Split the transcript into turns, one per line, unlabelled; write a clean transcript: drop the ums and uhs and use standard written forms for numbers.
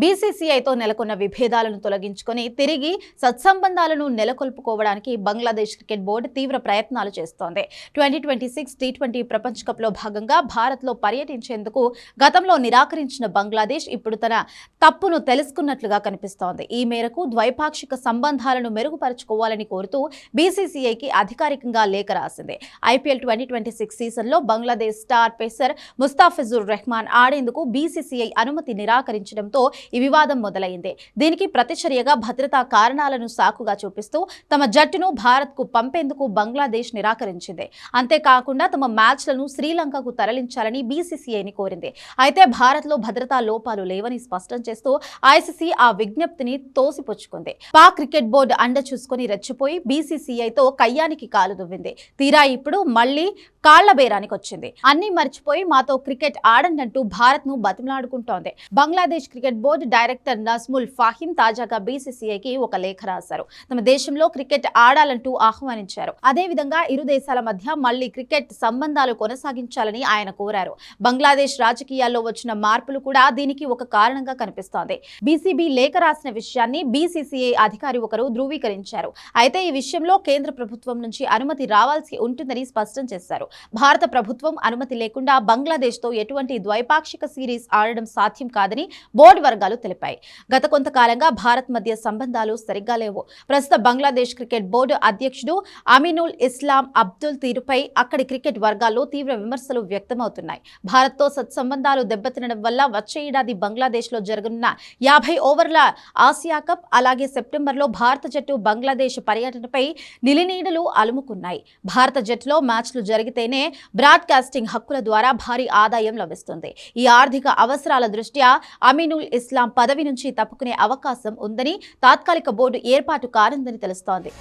బీసీసీఐతో నెలకొన్న విభేదాలను తొలగించుకొని తిరిగి సత్సంబంధాలను నెలకొల్పుకోవడానికి బంగ్లాదేశ్ క్రికెట్ బోర్డు తీవ్ర ప్రయత్నాలు చేస్తోంది. 2026 టీ20 ప్రపంచ కప్లో భాగంగా భారత్లో పర్యటించేందుకు గతంలో నిరాకరించిన బంగ్లాదేశ్ ఇప్పుడు తన తప్పును తెలుసుకున్నట్లుగా కనిపిస్తోంది. ఈ మేరకు ద్వైపాక్షిక సంబంధాలను మెరుగుపరుచుకోవాలని కోరుతూ బీసీసీఐకి అధికారికంగా లేఖ రాసింది. ఐపీఎల్ 2026 సీజన్లో బంగ్లాదేశ్ స్టార్ పేసర్ ముస్తాఫిజుర్ రెహమాన్ ఆడేందుకు బీసీసీఐ అనుమతి నిరాకరించడంతో ఈ వివాదం మొదలైంది. దీనికి ప్రతిచర్యగా భద్రతా కారణాలను సాకుగా చూపిస్తూ తమ జట్టును భారత్కు పంపేందుకు బంగ్లాదేశ్ నిరాకరించింది. అంతేకాకుండా తమ మ్యాచ్లను శ్రీలంకకు తరలించాలని బీసీసీఐని కోరింది. అయితే భారత్లో భద్రతా లోపాలు లేవని స్పష్టం చేస్తూ ఐసీసీ ఆ విజ్ఞప్తిని తోసిపుచ్చుకుంది. పాక్ క్రికెట్ బోర్డు అండ చూసుకుని రెచ్చిపోయి బీసీసీఐతో కయ్యానికి కాలు దువ్వింది. తీరా ఇప్పుడు మళ్లీ కాళ్ల బేరానికి వచ్చింది. అన్ని మర్చిపోయి మాతో క్రికెట్ ఆడండంటూ భారత్ ను బతిమలాడుకుంటోంది. Bangladesh cricket board director Nazmul Fahim తాజాగా బీసీసీఐకి ఒక లేఖ రాశారు. తమ దేశంలో క్రికెట్ ఆడాలంటూ ఆహ్వానించారు. అదేవిధంగా ఇరు దేశాల మధ్య మళ్లీ క్రికెట్ సంబంధాలు కొనసాగించాలని ఆయన కోరారు. బంగ్లాదేశ్ రాజకీయాల్లో వచ్చిన మార్పులు కూడా దీనికి ఒక కారణంగా కనిపిస్తోంది. బీసీబీ లేఖ రాసిన విషయాన్ని బీసీసీఐ అధికారి ఒకరు ధృవీకరించారు. అయితే ఈ విషయంలో కేంద్ర ప్రభుత్వం నుంచి అనుమతి రావాల్సి ఉంటుందని స్పష్టం చేశారు. భారత ప్రభుత్వం అనుమతి లేకుండా బంగ్లాదేశ్తో ఎటువంటి ద్వైపాక్షిక సిరీస్ ఆడడం సాధ్యం కాదని బోర్డు వర్గాలు తెలిపాయి. గత కొంతకాలంగా భారత్ మధ్య సంబంధాలు సరిగ్గా లేవు. ప్రస్తుత బంగ్లాదేశ్ క్రికెట్ బోర్డు అధ్యక్షుడు అమీనుల్ ఇస్లాం అబ్దుల్ తీరుపై అక్కడి క్రికెట్ వర్గాల్లో తీవ్ర విమర్శలు వ్యక్తమవుతున్నాయి. భారత్తో సత్సంబంధాలు దెబ్బతినడం వల్ల వచ్చే ఏడాది బంగ్లాదేశ్లో జరగనున్న 50 ఓవర్ల ఆసియా కప్ అలాగే సెప్టెంబర్లో భారత జట్టు బంగ్లాదేశ్ పర్యటనపై నిలినీడలు అలుముకున్నాయి. భారత జట్టులో మ్యాచ్లు జరిగితేనే బ్రాడ్కాస్టింగ్ హక్కుల ద్వారా భారీ ఆదాయం లభిస్తుంది. ఈ ఆర్థిక అవసరాల దృష్ట్యా అమీనుల్ ఇస్లాం పదవి నుంచి తప్పుకునే అవకాశం ఉందని తాత్కాలిక బోర్డు ఏర్పాటు కానుందని తెలుస్తోంది.